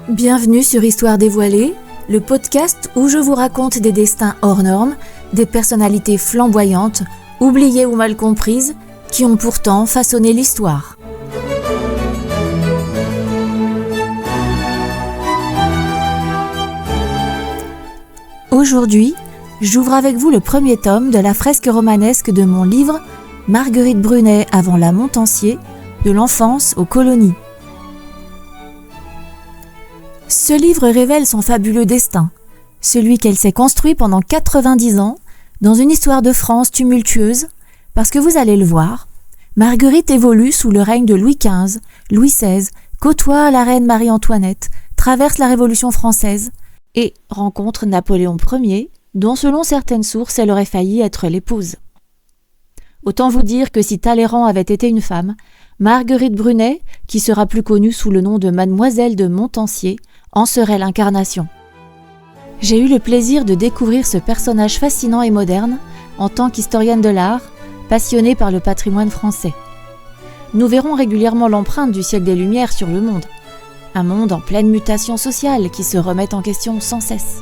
Bienvenue sur Histoire dévoilée, le podcast où je vous raconte des destins hors normes, des personnalités flamboyantes, oubliées ou mal comprises, qui ont pourtant façonné l'histoire. Aujourd'hui, j'ouvre avec vous le premier tome de la fresque romanesque de mon livre « Marguerite Brunet avant la Montansier, de l'enfance aux colonies ». Ce livre révèle son fabuleux destin, celui qu'elle s'est construit pendant 90 ans, dans une histoire de France tumultueuse, parce que vous allez le voir, Marguerite évolue sous le règne de Louis XV, Louis XVI, côtoie la reine Marie-Antoinette, traverse la Révolution française et rencontre Napoléon Ier, dont selon certaines sources elle aurait failli être l'épouse. Autant vous dire que si Talleyrand avait été une femme, Marguerite Brunet, qui sera plus connue sous le nom de Mademoiselle de Montansier, en serait l'incarnation. J'ai eu le plaisir de découvrir ce personnage fascinant et moderne en tant qu'historienne de l'art, passionnée par le patrimoine français. Nous verrons régulièrement l'empreinte du siècle des Lumières sur le monde. Un monde en pleine mutation sociale qui se remet en question sans cesse.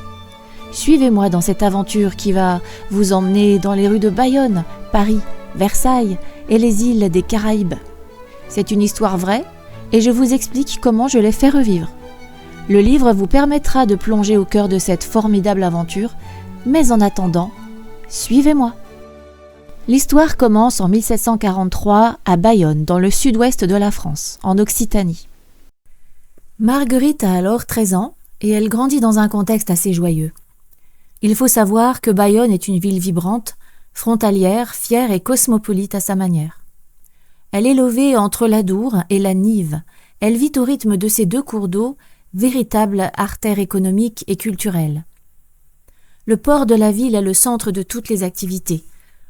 Suivez-moi dans cette aventure qui va vous emmener dans les rues de Bayonne, Paris, Versailles et les îles des Caraïbes. C'est une histoire vraie et je vous explique comment je l'ai fait revivre. Le livre vous permettra de plonger au cœur de cette formidable aventure, mais en attendant, suivez-moi. L'histoire commence en 1743 à Bayonne, dans le sud-ouest de la France, en Occitanie. Marguerite a alors 13 ans et elle grandit dans un contexte assez joyeux. Il faut savoir que Bayonne est une ville vibrante, frontalière, fière et cosmopolite à sa manière. Elle est levée entre l'Adour et la Nive. Elle vit au rythme de ces deux cours d'eau, véritable artère économique et culturelle. Le port de la ville est le centre de toutes les activités.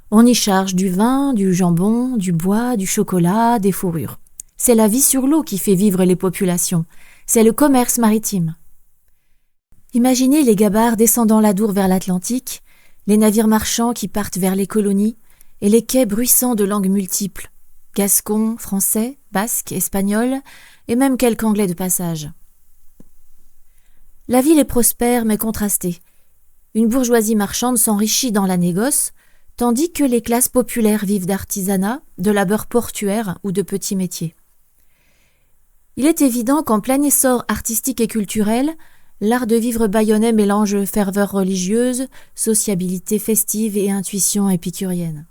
On y charge du vin, du jambon, du bois, du chocolat, des fourrures. C'est la vie sur l'eau qui fait vivre les populations. C'est le commerce maritime. Imaginez les gabarres descendant l'Adour vers l'Atlantique, les navires marchands qui partent vers les colonies et les quais bruissants de langues multiples, gascon, français, basque, espagnol et même quelques anglais de passage. La ville est prospère mais contrastée. Une bourgeoisie marchande s'enrichit dans la négoce, tandis que les classes populaires vivent d'artisanat, de labeur portuaire ou de petits métiers. Il est évident qu'en plein essor artistique et culturel, l'art de vivre bayonnais mélange ferveur religieuse, sociabilité festive et intuition épicurienne.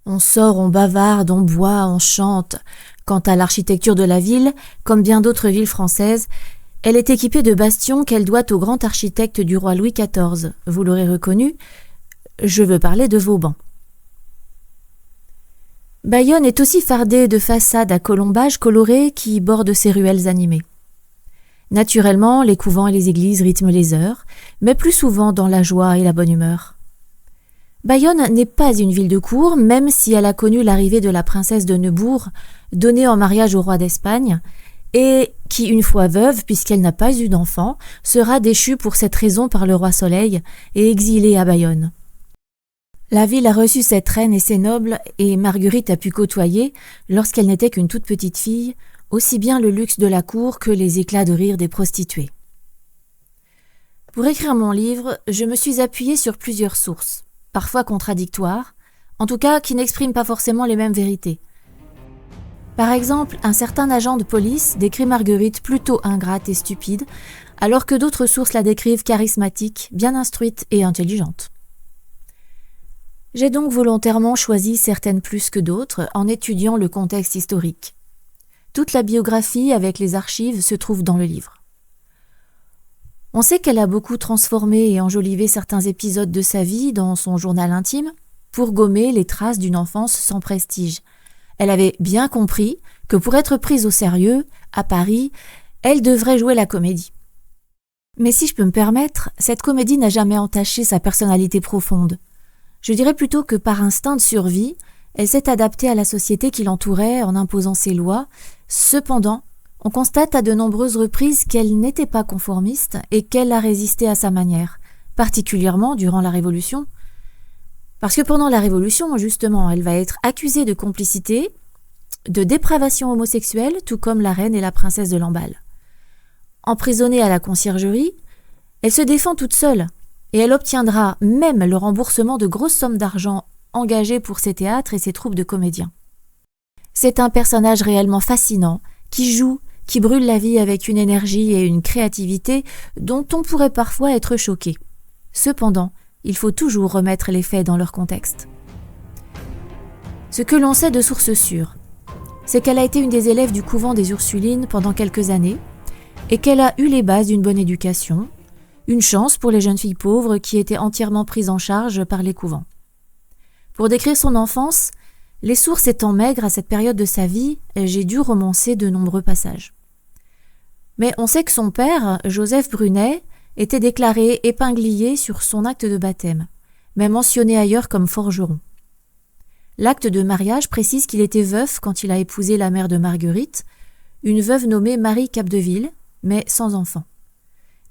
On sort, on bavarde, on boit, on chante. Quant à l'architecture de la ville, comme bien d'autres villes françaises, elle est équipée de bastions qu'elle doit au grand architecte du roi Louis XIV. Vous l'aurez reconnu, je veux parler de Vauban. Bayonne est aussi fardée de façades à colombages colorés qui bordent ses ruelles animées. Naturellement, les couvents et les églises rythment les heures, mais plus souvent dans la joie et la bonne humeur. Bayonne n'est pas une ville de cour, même si elle a connu l'arrivée de la princesse de Neubourg, donnée en mariage au roi d'Espagne, et qui, une fois veuve, puisqu'elle n'a pas eu d'enfant, sera déchue pour cette raison par le roi Soleil et exilée à Bayonne. La ville a reçu cette reine et ses nobles, et Marguerite a pu côtoyer, lorsqu'elle n'était qu'une toute petite fille, aussi bien le luxe de la cour que les éclats de rire des prostituées. Pour écrire mon livre, je me suis appuyée sur plusieurs sources, parfois contradictoires, en tout cas qui n'expriment pas forcément les mêmes vérités. Par exemple, un certain agent de police décrit Marguerite plutôt ingrate et stupide, alors que d'autres sources la décrivent charismatique, bien instruite et intelligente. J'ai donc volontairement choisi certaines plus que d'autres en étudiant le contexte historique. Toute la biographie avec les archives se trouve dans le livre. On sait qu'elle a beaucoup transformé et enjolivé certains épisodes de sa vie dans son journal intime pour gommer les traces d'une enfance sans prestige. Elle avait bien compris que pour être prise au sérieux, à Paris, elle devrait jouer la comédie. Mais si je peux me permettre, cette comédie n'a jamais entaché sa personnalité profonde. Je dirais plutôt que par instinct de survie, elle s'est adaptée à la société qui l'entourait en imposant ses lois. Cependant, on constate à de nombreuses reprises qu'elle n'était pas conformiste et qu'elle a résisté à sa manière, particulièrement durant la Révolution. Parce que pendant la Révolution, justement, elle va être accusée de complicité, de dépravation homosexuelle, tout comme la reine et la princesse de Lamballe. Emprisonnée à la conciergerie, elle se défend toute seule et elle obtiendra même le remboursement de grosses sommes d'argent engagées pour ses théâtres et ses troupes de comédiens. C'est un personnage réellement fascinant, qui joue, qui brûle la vie avec une énergie et une créativité dont on pourrait parfois être choqué. Cependant, il faut toujours remettre les faits dans leur contexte. Ce que l'on sait de sources sûres, c'est qu'elle a été une des élèves du couvent des Ursulines pendant quelques années et qu'elle a eu les bases d'une bonne éducation, une chance pour les jeunes filles pauvres qui étaient entièrement prises en charge par les couvents. Pour décrire son enfance, les sources étant maigres à cette période de sa vie, j'ai dû romancer de nombreux passages. Mais on sait que son père, Joseph Brunet, était déclaré épinglier sur son acte de baptême, mais mentionné ailleurs comme forgeron. L'acte de mariage précise qu'il était veuf quand il a épousé la mère de Marguerite, une veuve nommée Marie Capdeville, mais sans enfant.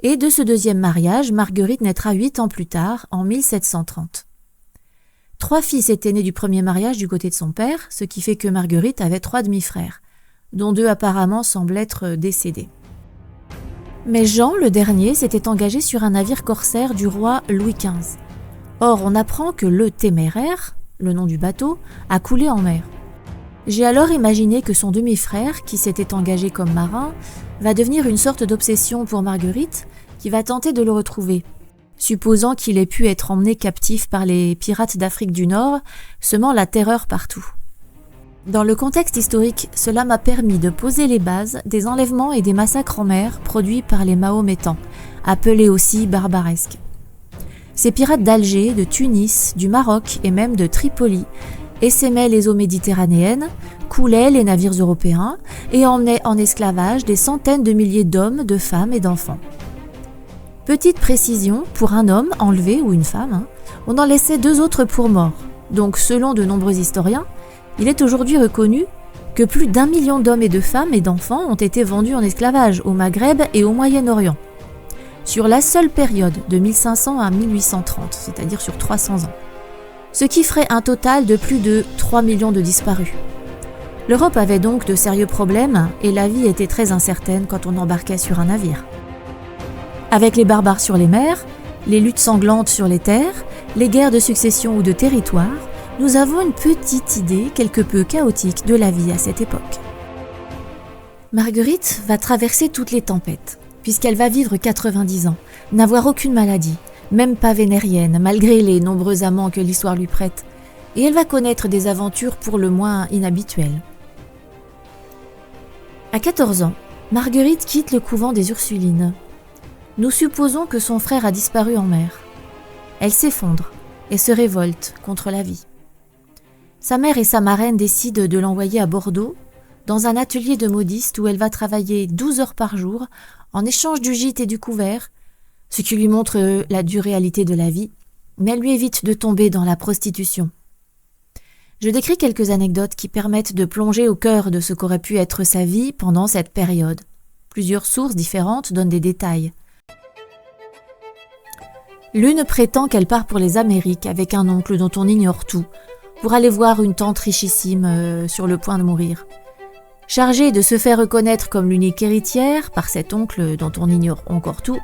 Et de ce deuxième mariage, Marguerite naîtra 8 ans plus tard, en 1730. 3 fils étaient nés du premier mariage du côté de son père, ce qui fait que Marguerite avait 3 demi-frères, dont 2 apparemment semblent être décédés. Mais Jean, le dernier, s'était engagé sur un navire corsaire du roi Louis XV. Or, on apprend que le Téméraire, le nom du bateau, a coulé en mer. J'ai alors imaginé que son demi-frère, qui s'était engagé comme marin, va devenir une sorte d'obsession pour Marguerite, qui va tenter de le retrouver, supposant qu'il ait pu être emmené captif par les pirates d'Afrique du Nord, semant la terreur partout. Dans le contexte historique, cela m'a permis de poser les bases des enlèvements et des massacres en mer produits par les Mahométans, appelés aussi barbaresques. Ces pirates d'Alger, de Tunis, du Maroc et même de Tripoli essaimaient les eaux méditerranéennes, coulaient les navires européens et emmenaient en esclavage des centaines de milliers d'hommes, de femmes et d'enfants. Petite précision, pour un homme enlevé ou une femme, on en laissait 2 autres pour morts. Donc selon de nombreux historiens, il est aujourd'hui reconnu que plus d'1 million d'hommes et de femmes et d'enfants ont été vendus en esclavage au Maghreb et au Moyen-Orient. Sur la seule période de 1500 à 1830, c'est-à-dire sur 300 ans. Ce qui ferait un total de plus de 3 millions de disparus. L'Europe avait donc de sérieux problèmes et la vie était très incertaine quand on embarquait sur un navire. Avec les barbares sur les mers, les luttes sanglantes sur les terres, les guerres de succession ou de territoire, nous avons une petite idée quelque peu chaotique de la vie à cette époque. Marguerite va traverser toutes les tempêtes, puisqu'elle va vivre 90 ans, n'avoir aucune maladie, même pas vénérienne, malgré les nombreux amants que l'histoire lui prête, et elle va connaître des aventures pour le moins inhabituelles. À 14 ans, Marguerite quitte le couvent des Ursulines. Nous supposons que son frère a disparu en mer. Elle s'effondre et se révolte contre la vie. Sa mère et sa marraine décident de l'envoyer à Bordeaux, dans un atelier de modiste où elle va travailler 12 heures par jour en échange du gîte et du couvert, ce qui lui montre la dure réalité de la vie, mais elle lui évite de tomber dans la prostitution. Je décris quelques anecdotes qui permettent de plonger au cœur de ce qu'aurait pu être sa vie pendant cette période. Plusieurs sources différentes donnent des détails. L'une prétend qu'elle part pour les Amériques avec un oncle dont on ignore tout, pour aller voir une tante richissime sur le point de mourir. Chargée de se faire reconnaître comme l'unique héritière par cet oncle dont on ignore encore tout,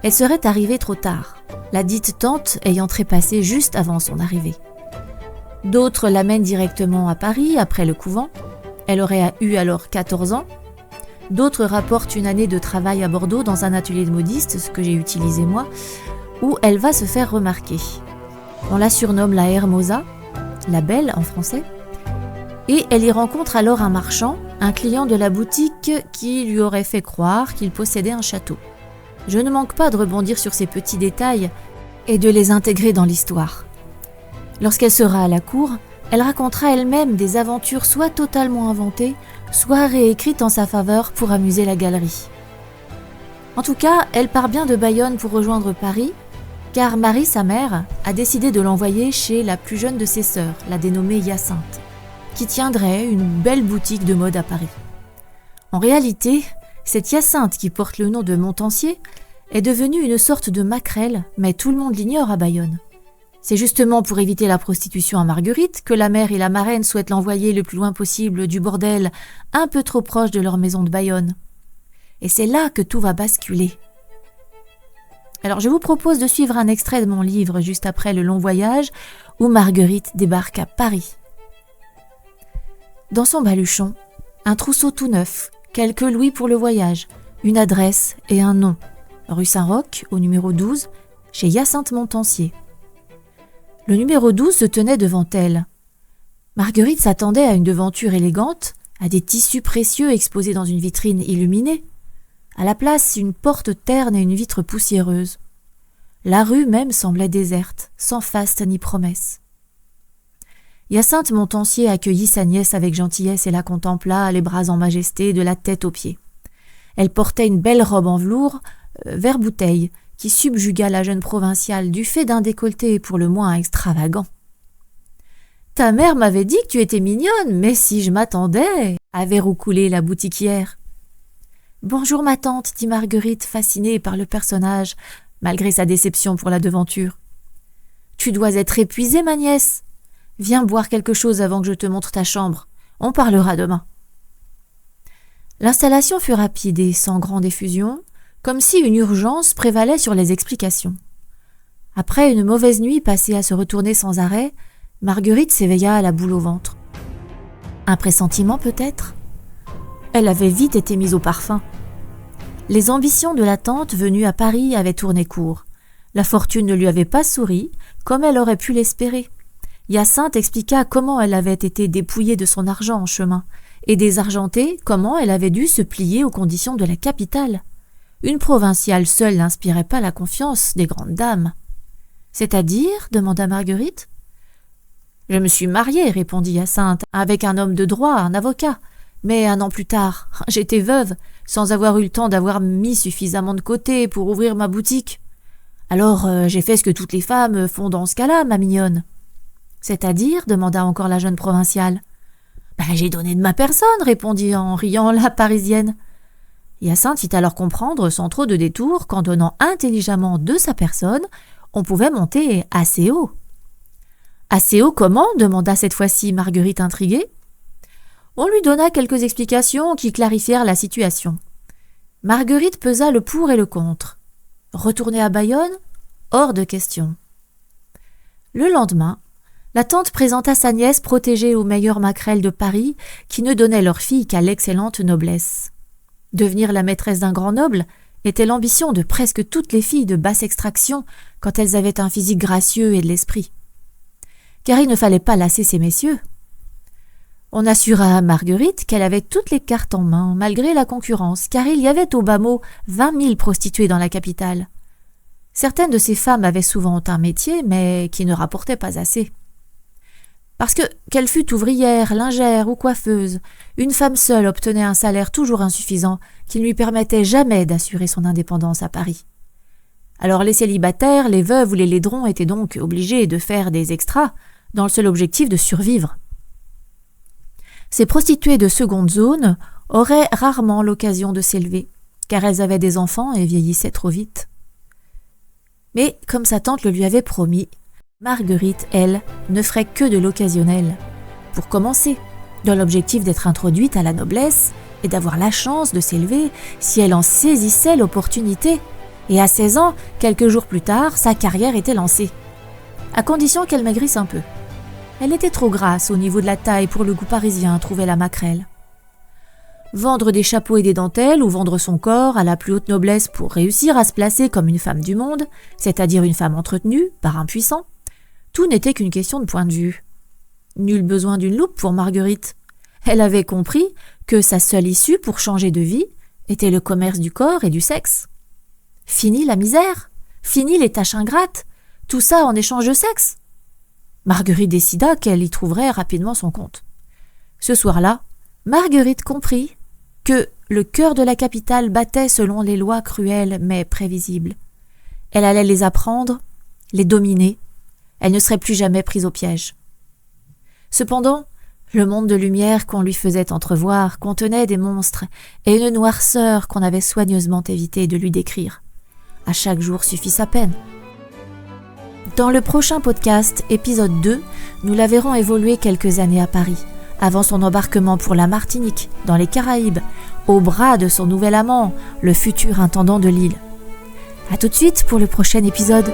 elle serait arrivée trop tard, la dite tante ayant trépassé juste avant son arrivée. D'autres l'amènent directement à Paris après le couvent, elle aurait eu alors 14 ans. D'autres rapportent une année de travail à Bordeaux dans un atelier de modiste, ce que j'ai utilisé moi, où elle va se faire remarquer. On la surnomme la Hermosa, la belle en français, et elle y rencontre alors un marchand, un client de la boutique qui lui aurait fait croire qu'il possédait un château. Je ne manque pas de rebondir sur ces petits détails et de les intégrer dans l'histoire. Lorsqu'elle sera à la cour, elle racontera elle-même des aventures soit totalement inventées, soit réécrites en sa faveur pour amuser la galerie. En tout cas, elle part bien de Bayonne pour rejoindre Paris, car Marie, sa mère, a décidé de l'envoyer chez la plus jeune de ses sœurs, la dénommée Hyacinthe, qui tiendrait une belle boutique de mode à Paris. En réalité, cette Hyacinthe qui porte le nom de Montancier est devenue une sorte de maquerelle, mais tout le monde l'ignore à Bayonne. C'est justement pour éviter la prostitution à Marguerite que la mère et la marraine souhaitent l'envoyer le plus loin possible du bordel, un peu trop proche de leur maison de Bayonne. Et c'est là que tout va basculer. Alors je vous propose de suivre un extrait de mon livre juste après le long voyage où Marguerite débarque à Paris. Dans son baluchon, un trousseau tout neuf, quelques louis pour le voyage, une adresse et un nom. Rue Saint-Roch, au numéro 12, chez Hyacinthe Montancier. Le numéro 12 se tenait devant elle. Marguerite s'attendait à une devanture élégante, à des tissus précieux exposés dans une vitrine illuminée. À la place, une porte terne et une vitre poussiéreuse. La rue même semblait déserte, sans faste ni promesse. Hyacinthe Montancier accueillit sa nièce avec gentillesse et la contempla, les bras en majesté, de la tête aux pieds. Elle portait une belle robe en velours, vert bouteille, qui subjugua la jeune provinciale du fait d'un décolleté pour le moins extravagant. « Ta mère m'avait dit que tu étais mignonne, mais si je m'attendais !» avait roucoulé la boutiquière. « Bonjour ma tante, » dit Marguerite, fascinée par le personnage, malgré sa déception pour la devanture. « Tu dois être épuisée, ma nièce. Viens boire quelque chose avant que je te montre ta chambre. On parlera demain. » L'installation fut rapide et sans grande effusion, comme si une urgence prévalait sur les explications. Après une mauvaise nuit passée à se retourner sans arrêt, Marguerite s'éveilla à la boule au ventre. Un pressentiment peut-être ? Elle avait vite été mise au parfum. Les ambitions de la tante venue à Paris avaient tourné court. La fortune ne lui avait pas souri, comme elle aurait pu l'espérer. Hyacinthe expliqua comment elle avait été dépouillée de son argent en chemin, et désargentée comment elle avait dû se plier aux conditions de la capitale. Une provinciale seule n'inspirait pas la confiance des grandes dames. « C'est-à-dire » demanda Marguerite. « Je me suis mariée, » répondit Hyacinthe, « avec un homme de droit, un avocat. Mais un an plus tard, j'étais veuve, sans avoir eu le temps d'avoir mis suffisamment de côté pour ouvrir ma boutique. Alors j'ai fait ce que toutes les femmes font dans ce cas-là, ma mignonne. »« C'est-à-dire » demanda encore la jeune provinciale. « J'ai donné de ma personne, » répondit en riant la Parisienne. Hyacinthe fit alors comprendre, sans trop de détours, qu'en donnant intelligemment de sa personne, on pouvait monter assez haut. « Assez haut comment » demanda cette fois-ci Marguerite intriguée. On lui donna quelques explications qui clarifièrent la situation. Marguerite pesa le pour et le contre. Retourner à Bayonne ? Hors de question. Le lendemain, la tante présenta sa nièce protégée aux meilleures maquerelles de Paris qui ne donnaient leur fille qu'à l'excellente noblesse. Devenir la maîtresse d'un grand noble était l'ambition de presque toutes les filles de basse extraction quand elles avaient un physique gracieux et de l'esprit. Car il ne fallait pas lasser ces messieurs. On assura à Marguerite qu'elle avait toutes les cartes en main, malgré la concurrence, car il y avait au bas mot 20 000 prostituées dans la capitale. Certaines de ces femmes avaient souvent un métier, mais qui ne rapportait pas assez. Parce que, qu'elle fût ouvrière, lingère ou coiffeuse, une femme seule obtenait un salaire toujours insuffisant qui ne lui permettait jamais d'assurer son indépendance à Paris. Alors les célibataires, les veuves ou les laidrons étaient donc obligés de faire des extras dans le seul objectif de survivre. Ces prostituées de seconde zone auraient rarement l'occasion de s'élever, car elles avaient des enfants et vieillissaient trop vite. Mais, comme sa tante le lui avait promis, Marguerite, elle, ne ferait que de l'occasionnel. Pour commencer, dans l'objectif d'être introduite à la noblesse et d'avoir la chance de s'élever si elle en saisissait l'opportunité. Et à 16 ans, quelques jours plus tard, sa carrière était lancée. À condition qu'elle maigrisse un peu. Elle était trop grasse au niveau de la taille pour le goût parisien, trouvait la maquerelle. Vendre des chapeaux et des dentelles ou vendre son corps à la plus haute noblesse pour réussir à se placer comme une femme du monde, c'est-à-dire une femme entretenue par un puissant, tout n'était qu'une question de point de vue. Nul besoin d'une loupe pour Marguerite. Elle avait compris que sa seule issue pour changer de vie était le commerce du corps et du sexe. Fini la misère, fini les tâches ingrates, tout ça en échange de sexe. Marguerite décida qu'elle y trouverait rapidement son compte. Ce soir-là, Marguerite comprit que le cœur de la capitale battait selon les lois cruelles mais prévisibles. Elle allait les apprendre, les dominer. Elle ne serait plus jamais prise au piège. Cependant, le monde de lumière qu'on lui faisait entrevoir contenait des monstres et une noirceur qu'on avait soigneusement évité de lui décrire. À chaque jour suffit sa peine. Dans le prochain podcast, épisode 2, nous la verrons évoluer quelques années à Paris, avant son embarquement pour la Martinique, dans les Caraïbes, au bras de son nouvel amant, le futur intendant de l'île. À tout de suite pour le prochain épisode.